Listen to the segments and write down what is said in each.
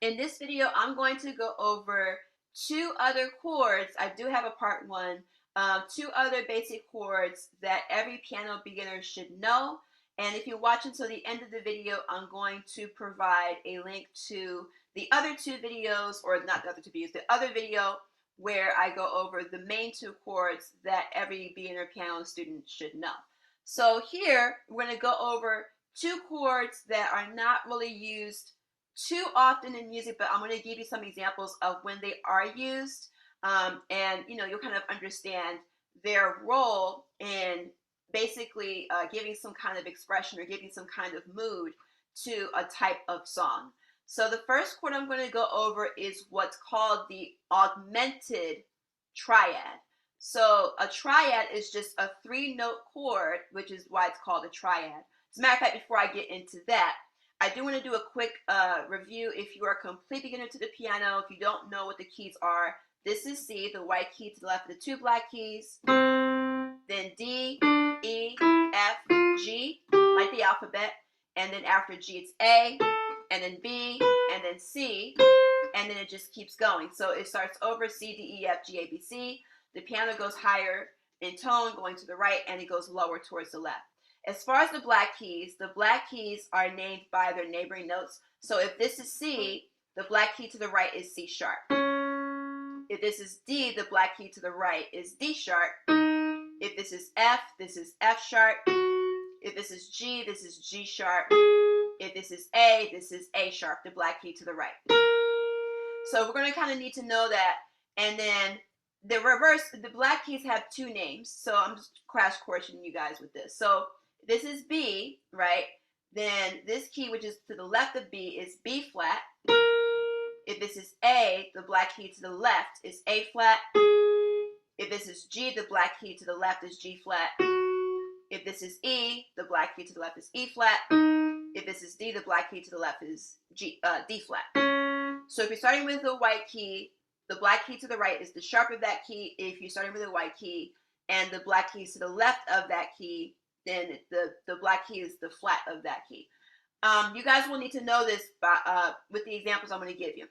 In this video, I'm going to go over two other chords. I do have a part one. Two other basic chords that every piano beginner should know. And if you watch until the end of the video, I'm going to provide a link to the other two videos, or not the other two videos, the other video where I go over the main two chords that every beginner piano student should know. So here, we're going to go over two chords that are not really used too often in music, but I'm going to give you some examples of when they are used, and you'll kind of understand their role in basically giving some kind of expression or giving some kind of mood to a type of song. So the first chord I'm going to go over is what's called the augmented triad. So a triad is just a three-note chord, which is why it's called a triad. As a matter of fact, before I get into that, I do want to do a quick review. If you are a complete beginner to the piano, if you don't know what the keys are, this is C, the white key to the left of the two black keys. Then D, E, F, G, like the alphabet. And then after G, it's A, and then B, and then C, and then it just keeps going. So it starts over C, D, E, F, G, A, B, C. The piano goes higher in tone, going to the right, and it goes lower towards the left. As far as the black keys are named by their neighboring notes. So if this is C, the black key to the right is C sharp. If this is D, the black key to the right is D sharp. If this is F sharp. If this is G, this is G sharp. If this is A sharp, the black key to the right. So we're going to kind of need to know that. And then the reverse, the black keys have two names. So I'm just crash coursing you guys with this. So this is B, right? Then this key, which is to the left of B, is B flat. If this is A, the black key to the left is A flat. If this is G, the black key to the left is G flat. If this is E, the black key to the left is E flat. If this is D, the black key to the left is D flat. So if you're starting with the white key, the black key to the right is the sharp of that key. If you're starting with a white key and the black key is to the left of that key, then the black key is the flat of that key. You guys will need to know this with the examples I'm going to give you.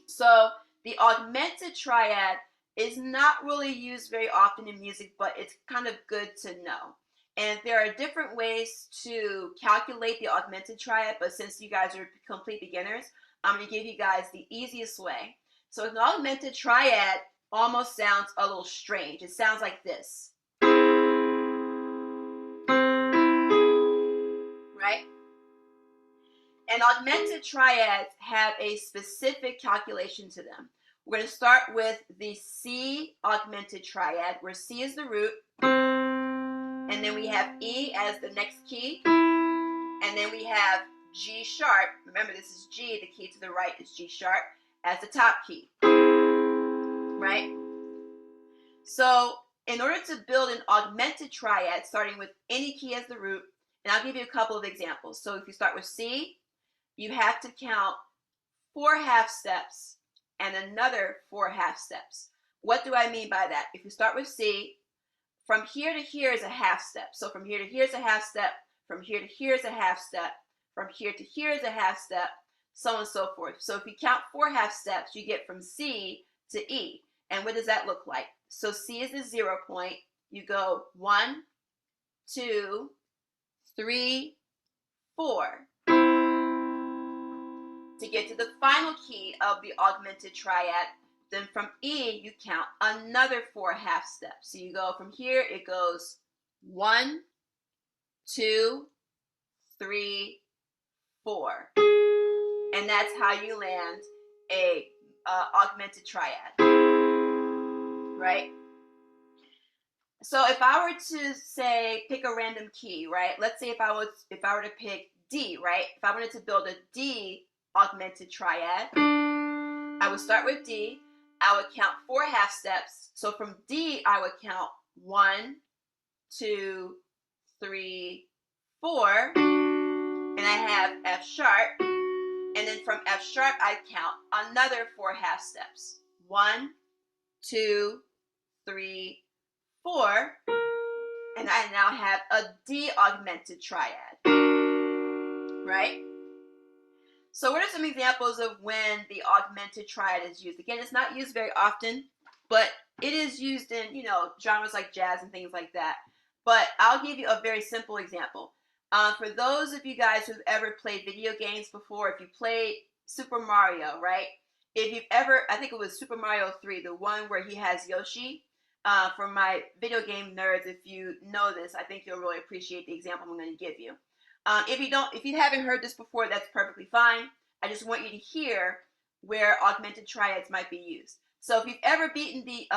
So the augmented triad is not really used very often in music, but it's kind of good to know. And there are different ways to calculate the augmented triad, but since you guys are complete beginners, I'm going to give you guys the easiest way. So an augmented triad almost sounds a little strange. It sounds like this. Right? And augmented triads have a specific calculation to them. We're going to start with the C augmented triad, where C is the root, and then we have E as the next key, and then we have G sharp. Remember, this is G, the key to the right is G sharp, as the top key, right? So in order to build an augmented triad, starting with any key as the root, and I'll give you a couple of examples. So if you start with C, you have to count 4 half steps and another 4 half steps. What do I mean by that? If you start with C, from here to here is a half step. So from here to here is a half step, from here to here is a half step, from here to here is a half step, so on and so forth. So if you count 4 half steps, you get from C to E. And what does that look like? So C is the 0 point. You go 1, 2, 3, 4. To get to the final key of the augmented triad, then from E, you count another 4 half steps. So you go from here, it goes 1, 2, 3, 4. And that's how you land a augmented triad, right? So if I were to say, pick a random key, right? Let's say if I were to pick D, right? If I wanted to build a D augmented triad, I would start with D. I would count 4 half steps. So from D, I would count 1, 2, 3, 4, and I have F sharp. And then from F sharp, I count another 4 half steps. 1, 2, 3, 4, and I now have a D augmented triad, right? So what are some examples of when the augmented triad is used? Again, it's not used very often, but it is used in, genres like jazz and things like that. But I'll give you a very simple example. For those of you guys who've ever played video games before, if you played Super Mario, right? If you've ever, I think it was Super Mario 3, the one where he has Yoshi. For my video game nerds, if you know this, I think you'll really appreciate the example I'm going to give you. If you haven't heard this before, that's perfectly fine. I just want you to hear where augmented triads might be used. So if you've ever beaten the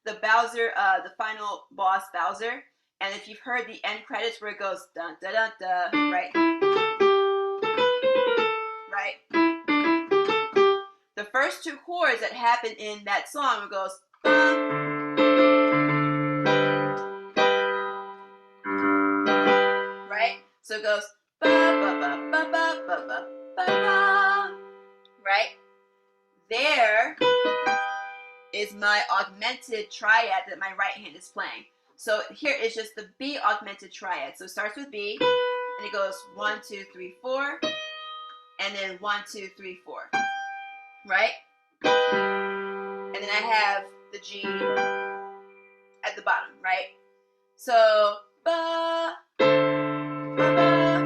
the Bowser, the final boss Bowser, and if you've heard the end credits where it goes dun dun dun dun, right? Right? The first two chords that happen in that song, it goes right? So it goes ba ba ba ba ba ba ba ba ba, right? There is my augmented triad that my right hand is playing. So here is just the B augmented triad. So it starts with B, and it goes 1, 2, 3, 4, and then 1, 2, 3, 4, right? And then I have the G at the bottom, right? So ba, ba, ba, ba, ba,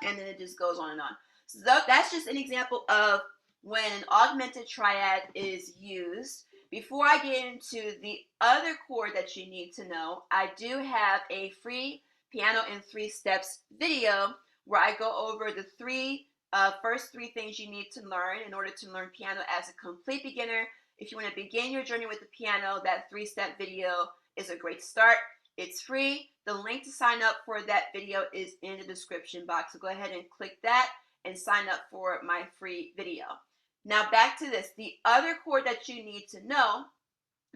and then it just goes on and on. So that's just an example of when an augmented triad is used. Before I get into the other chord that you need to know, I do have a free piano in 3 steps video where I go over the first three things you need to learn in order to learn piano as a complete beginner. If you want to begin your journey with the piano, that 3-step video is a great start. It's free. The link to sign up for that video is in the description box. So go ahead and click that and sign up for my free video. Now back to this. The other chord that you need to know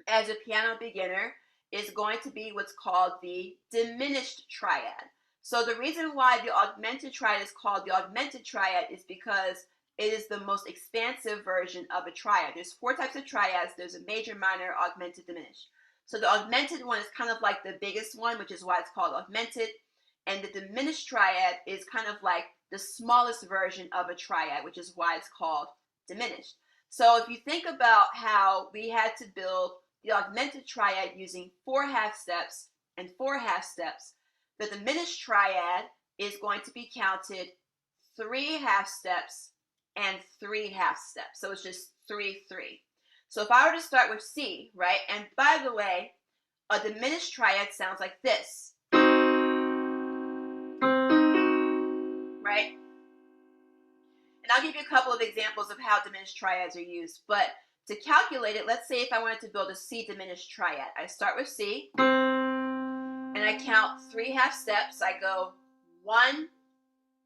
as a piano beginner is going to be what's called the diminished triad. So the reason why the augmented triad is called the augmented triad is because it is the most expansive version of a triad. There's 4 types of triads. There's a major, minor, augmented, diminished. So the augmented one is kind of like the biggest one, which is why it's called augmented. And the diminished triad is kind of like the smallest version of a triad, which is why it's called diminished. So if you think about how we had to build the augmented triad using 4 half steps and 4 half steps, the diminished triad is going to be counted 3 half steps and 3 half steps. So it's just 3, 3. So if I were to start with C, right? And by the way, a diminished triad sounds like this, right? And I'll give you a couple of examples of how diminished triads are used. But to calculate it, let's say if I wanted to build a C diminished triad, I start with C, and I count 3 half steps. I go 1,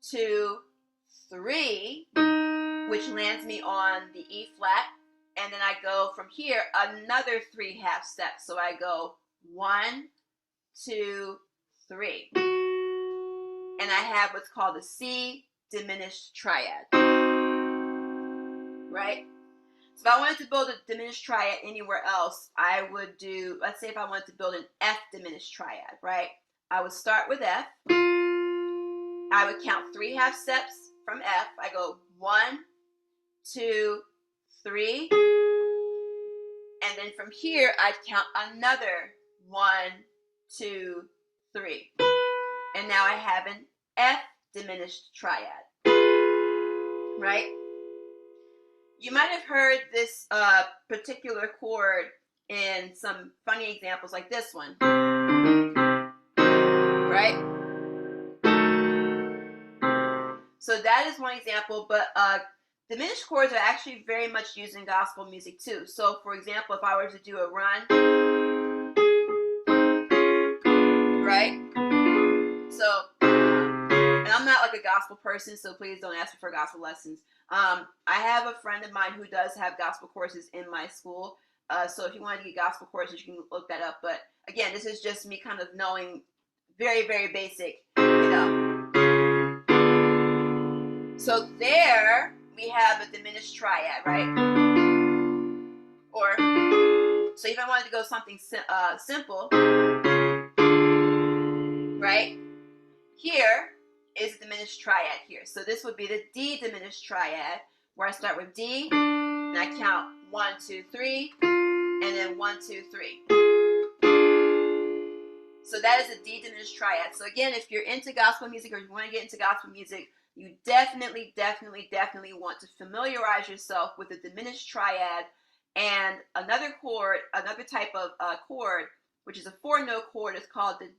2, 3, which lands me on the E flat. And then I go from here another 3 half steps. So I go 1, 2, 3. And I have what's called a C diminished triad. Right? So if I wanted to build a diminished triad anywhere else, I would do, let's say if I wanted to build an F diminished triad, right? I would start with F. I would count 3 half steps from F. I go 1, 2, 3. And then from here, I'd count another 1, 2, 3. And now I have an F diminished triad, right? You might have heard this particular chord in some funny examples like this one, right? So that is one example, but diminished chords are actually very much used in gospel music too. So for example, if I were to do a run, right? So, and I'm not like a gospel person, so please don't ask me for gospel lessons. I have a friend of mine who does have gospel courses in my school. So if you want to get gospel courses, you can look that up. But again, this is just me kind of knowing very, very basic, So there we have a diminished triad, right? Or, so if I wanted to go something simple, diminished triad here. So this would be the D diminished triad, where I start with D, and I count 1, 2, 3, and then 1, 2, 3. So that is a D diminished triad. So again, if you're into gospel music or you want to get into gospel music, you definitely want to familiarize yourself with the diminished triad and another chord, another type of chord, which is a 4-note chord, is called the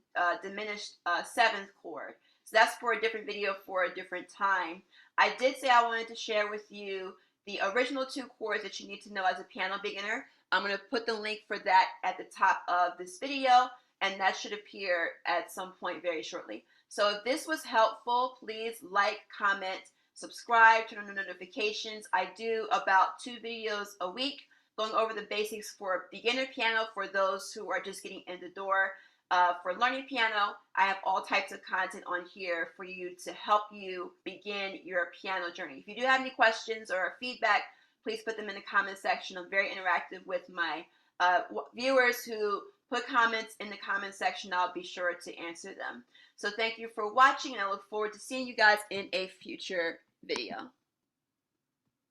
diminished 7th chord. So that's for a different video for a different time. I did say I wanted to share with you the original 2 chords that you need to know as a piano beginner. I'm going to put the link for that at the top of this video, and that should appear at some point very shortly. So if this was helpful, please like, comment, subscribe, turn on the notifications. I do about 2 videos a week going over the basics for beginner piano for those who are just getting in the door. For learning piano, I have all types of content on here for you to help you begin your piano journey. If you do have any questions or feedback, please put them in the comment section. I'm very interactive with my viewers who put comments in the comment section. I'll be sure to answer them. So thank you for watching, and I look forward to seeing you guys in a future video.